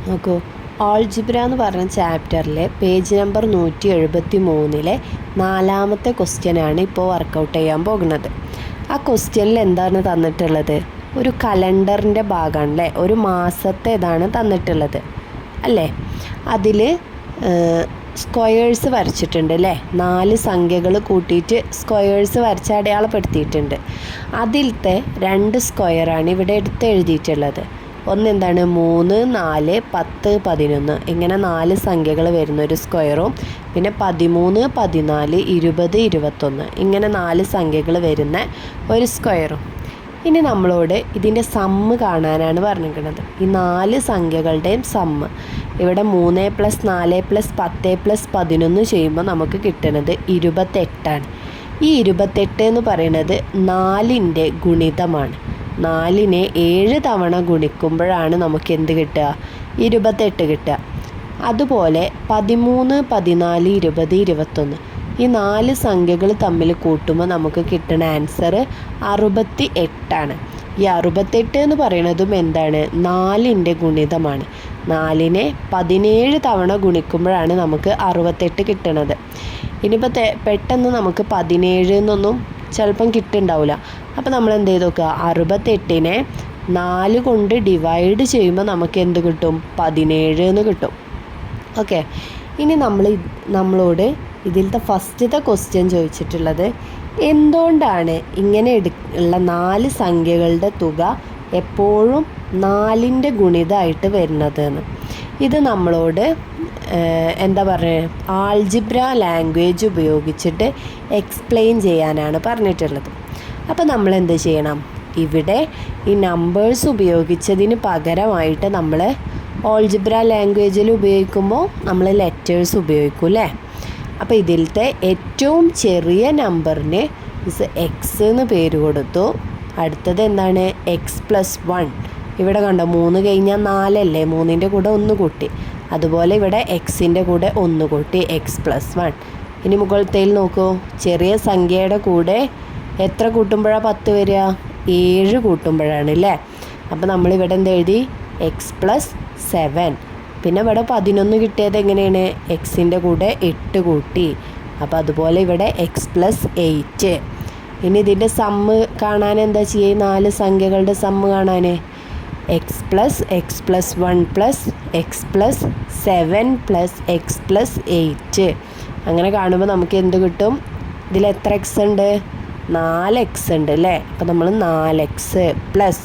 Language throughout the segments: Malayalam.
നോക്കൂ, ആൾജിബ്ര എന്ന് പറഞ്ഞ ചാപ്റ്ററിലെ പേജ് നമ്പർ 173 4ാമത്തെ ക്വസ്റ്റ്യനാണ് ഇപ്പോൾ വർക്കൗട്ട് ചെയ്യാൻ പോകുന്നത്. ആ ക്വസ്റ്റ്യനിൽ എന്താണ് തന്നിട്ടുള്ളത്? ഒരു കലണ്ടറിൻ്റെ ഭാഗമാണല്ലേ, ഒരു മാസത്തെ ഇതാണ് തന്നിട്ടുള്ളത് അല്ലേ. അതിൽ സ്ക്വയേഴ്സ് വരച്ചിട്ടുണ്ട് അല്ലേ, 4 സംഖ്യകൾ കൂട്ടിയിട്ട് സ്ക്വയേഴ്സ് വരച്ച് അടയാളപ്പെടുത്തിയിട്ടുണ്ട്. അതിലത്തെ 2 സ്ക്വയറാണ് ഇവിടെ എടുത്ത് എഴുതിയിട്ടുള്ളത്. ഒന്നെന്താണ് 3, 4, 10, 11 ഇങ്ങനെ 4 സംഖ്യകൾ വരുന്ന ഒരു സ്ക്വയറും, പിന്നെ 13, 14, 20, 21 ഇങ്ങനെ 4 സംഖ്യകൾ വരുന്ന ഒരു സ്ക്വയറും. ഇനി നമ്മളോട് ഇതിൻ്റെ സമ്മ് കാണാനാണ് പറഞ്ഞിരിക്കുന്നത്. ഈ 4 സംഖ്യകളുടെയും സമ്മ് ഇവിടെ 3 + 4 + 10 + 11 ചെയ്യുമ്പോൾ നമുക്ക് കിട്ടുന്നത് 28ആണ്. ഈ 28 എന്ന് പറയുന്നത് 4ൻ്റെ ഗുണിതമാണ്. 4നെ 7 തവണ ഗുണിക്കുമ്പോഴാണ് നമുക്ക് എന്ത് കിട്ടുക? 28 കിട്ടുക. അതുപോലെ 13, 14, 20, 21 ഈ 4 സംഖ്യകൾ തമ്മിൽ കൂട്ടുമ്പോൾ നമുക്ക് കിട്ടുന്ന ആൻസർ 68ആണ്. ഈ 68 എന്ന് പറയുന്നതും എന്താണ്? 4ൻ്റെ ഗുണിതമാണ്. 4നെ 17 തവണ ഗുണിക്കുമ്പോഴാണ് നമുക്ക് 68 കിട്ടുന്നത്. ഇനിയിപ്പോൾ പെട്ടെന്ന് നമുക്ക് 17 എന്നൊന്നും ചിലപ്പം കിട്ടുന്നുണ്ടാവില്ല. അപ്പോൾ നമ്മൾ എന്ത് ചെയ്ത് നോക്കുക? 68നെ 4 കൊണ്ട് ഡിവൈഡ് ചെയ്യുമ്പോൾ നമുക്ക് എന്ത് കിട്ടും? 17 എന്ന് കിട്ടും. ഓക്കെ, ഇനി നമ്മളോട് ഇതിലത്തെ ഫസ്റ്റത്തെ ക്വസ്റ്റ്യൻ ചോദിച്ചിട്ടുള്ളത് എന്തുകൊണ്ടാണ് ഇങ്ങനെ ഉള്ള 4 സംഖ്യകളുടെ തുക എപ്പോഴും 4ൻ്റെ ഗുണിതമായിട്ട് വരുന്നത് എന്ന്. ഇത് നമ്മളോട് എന്താ പറയുക, ആൾജിബ്ര ലാംഗ്വേജ് ഉപയോഗിച്ചിട്ട് എക്സ്പ്ലെയിൻ ചെയ്യാനാണ് പറഞ്ഞിട്ടുള്ളത്. അപ്പോൾ നമ്മൾ എന്ത് ചെയ്യണം? ഇവിടെ ഈ നമ്പേഴ്സ് ഉപയോഗിച്ചതിന് പകരമായിട്ട് നമ്മൾ ആൾജിബ്ര ലാംഗ്വേജിൽ ഉപയോഗിക്കുമ്പോൾ നമ്മൾ ലെറ്റേഴ്സ് ഉപയോഗിക്കും അല്ലേ. അപ്പോൾ ഇതിലത്തെ ഏറ്റവും ചെറിയ നമ്പറിന് എക്സ് എന്ന് പേര് കൊടുത്തു. അടുത്തത് എന്താണ്? x+1. ഇവിടെ കണ്ടോ, 3 കഴിഞ്ഞാൽ 4 അല്ലേ, 3ൻ്റെ കൂടെ 1 കൂട്ടി. അതുപോലെ ഇവിടെ എക്സിൻ്റെ കൂടെ 1 കൂട്ടി, x+1. ഇനി മുകളിലത്തേൽ നോക്കൂ, ചെറിയ സംഖ്യയുടെ കൂടെ എത്ര കൂട്ടുമ്പോഴാണ് 10 വരിക? 7 കൂട്ടുമ്പോഴാണ് അല്ലേ. അപ്പോൾ നമ്മളിവിടെ എന്തെഴുതി? x+7. പിന്നെ ഇവിടെ 11 കിട്ടിയത് എങ്ങനെയാണ്? എക്സിൻ്റെ കൂടെ 8 കൂട്ടി. അപ്പോൾ അതുപോലെ ഇവിടെ x+8. ഇനി ഇതിൻ്റെ സമ്മ് കാണാൻ എന്താ ചെയ്യുക? 4 സംഖ്യകളുടെ സമ്മ് കാണാൻ x+1 x+7 x+8 അങ്ങനെ കാണുമ്പോൾ നമുക്ക് എന്ത് കിട്ടും? ഇതിൽ എത്ര എക്സ് ഉണ്ട്? 4x ഉണ്ട് അല്ലേ. അപ്പോൾ നമ്മൾ 4x പ്ലസ്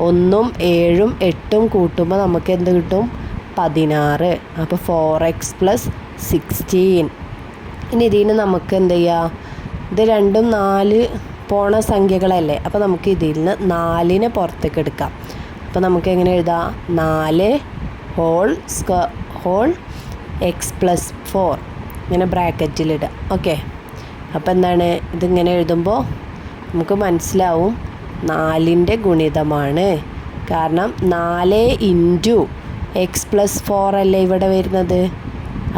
1ഉം 7ഉം 8ഉം കൂട്ടുമ്പോൾ നമുക്ക് എന്ത് കിട്ടും? 16. അപ്പോൾ 4x + 16. ഇനി ഇതിന് നമുക്ക് എന്ത് ചെയ്യുക? ഇത് രണ്ടും 4 പോണ സംഖ്യകളല്ലേ. അപ്പോൾ നമുക്ക് ഇതിൽ നിന്ന് 4നെ പുറത്തേക്ക് എടുക്കാം. അപ്പോൾ നമുക്ക് എങ്ങനെ എഴുതാം? 4 ഹോൾ x+4 ഇങ്ങനെ ബ്രാക്കറ്റിലിടുക. ഓക്കെ, അപ്പോൾ എന്താണ്? ഇതിങ്ങനെ എഴുതുമ്പോൾ നമുക്ക് മനസ്സിലാവും 4ൻ്റെ ഗുണിതമാണ്. കാരണം 4 × x+4 അല്ലേ ഇവിടെ വരുന്നത്.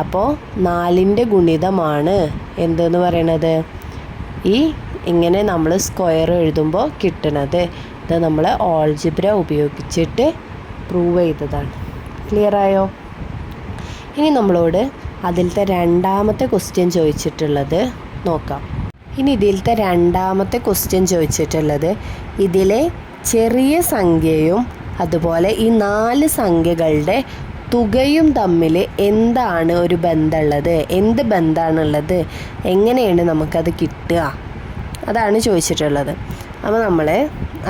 അപ്പോൾ 4ൻ്റെ ഗുണിതമാണ് എന്തെന്ന് പറയണത്? ഈ ഇങ്ങനെ നമ്മൾ സ്ക്വയർ എഴുതുമ്പോൾ കിട്ടണത്. ഇത് നമ്മൾ ആൾജിബ്ര ഉപയോഗിച്ചിട്ട് പ്രൂവ് ചെയ്തതാണ്. ക്ലിയർ ആയോ? ഇനി നമ്മളോട് അതിലത്തെ 2ാമത്തെ ക്വസ്റ്റ്യൻ ചോദിച്ചിട്ടുള്ളത് നോക്കാം. ഇനി ഇതിലത്തെ 2ാമത്തെ ക്വസ്റ്റ്യൻ ചോദിച്ചിട്ടുള്ളത് ഇതിലെ ചെറിയ സംഖ്യയും അതുപോലെ ഈ 4 സംഖ്യകളുടെ തുകയും തമ്മിൽ എന്താണ് ഒരു ബന്ധമുള്ളത്? എന്ത് ബന്ധമാണുള്ളത്? എങ്ങനെയാണ് നമുക്കത് കിട്ടുക? അതാണ് ചോദിച്ചിട്ടുള്ളത്. അപ്പോൾ നമ്മൾ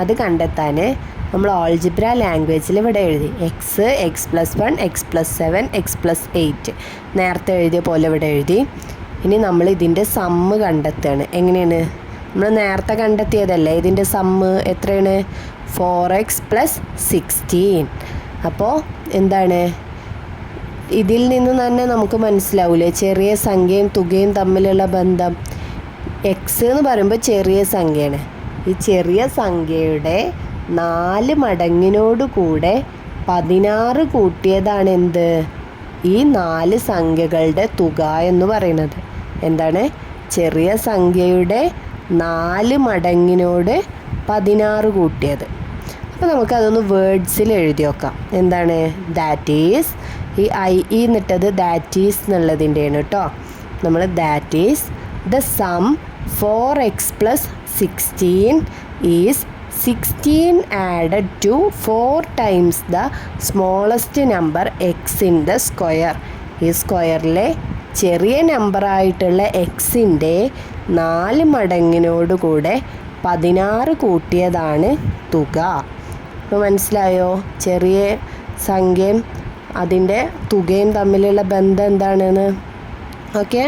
അത് കണ്ടെത്താൻ നമ്മൾ ആൾജിബ്ര ലാംഗ്വേജിൽ ഇവിടെ എഴുതി x+1 x+7 x+8 നേരത്തെ എഴുതിയ പോലെ ഇവിടെ എഴുതി. ഇനി നമ്മൾ ഇതിൻ്റെ സമ്മ് കണ്ടെത്തുകയാണ്. എങ്ങനെയാണ്? നമ്മൾ നേരത്തെ കണ്ടെത്തിയതല്ലേ ഇതിൻ്റെ സമ്മ് എത്രയാണ്? 4x + 16. അപ്പോൾ എന്താണ്? ഇതിൽ നിന്ന് തന്നെ നമുക്ക് മനസ്സിലാവില്ലേ ചെറിയ സംഖ്യയും തുകയും തമ്മിലുള്ള ബന്ധം? എക്സ് എന്ന് പറയുമ്പോൾ ചെറിയ സംഖ്യയാണ്. ഈ ചെറിയ സംഖ്യയുടെ 4 മടങ്ങിനോട് കൂടെ 16 കൂട്ടിയതാണ് എന്ത്? ഈ 4 സംഖ്യകളുടെ തുക എന്ന് പറയുന്നത്. എന്താണ്? ചെറിയ സംഖ്യയുടെ 4 മടങ്ങിനോട് 16 കൂട്ടിയത്. അപ്പോൾ നമുക്കതൊന്ന് വേർഡ്സിൽ എഴുതി വെക്കാം. എന്താണ്? ദാറ്റ് ഈസ്, ഈ എന്നിട്ടത് ദാറ്റ് ഈസ് എന്നുള്ളതിൻ്റെയാണ് കേട്ടോ. നമ്മൾ that is the sum 4x + 16 is 16 added to 4 times the smallest number x in the square. ഈ സ്ക്വയറിലെ ചെറിയ നമ്പറായിട്ടുള്ള എക്സിൻ്റെ 4 മടങ്ങിനോടുകൂടെ 16 കൂട്ടിയതാണ് തുക. അപ്പോൾ മനസ്സിലായോ? ചെറിയ സംഖ്യയും അതിൻ്റെ തുകയും തമ്മിലുള്ള ബന്ധം എന്താണെന്ന്? ഓക്കെ.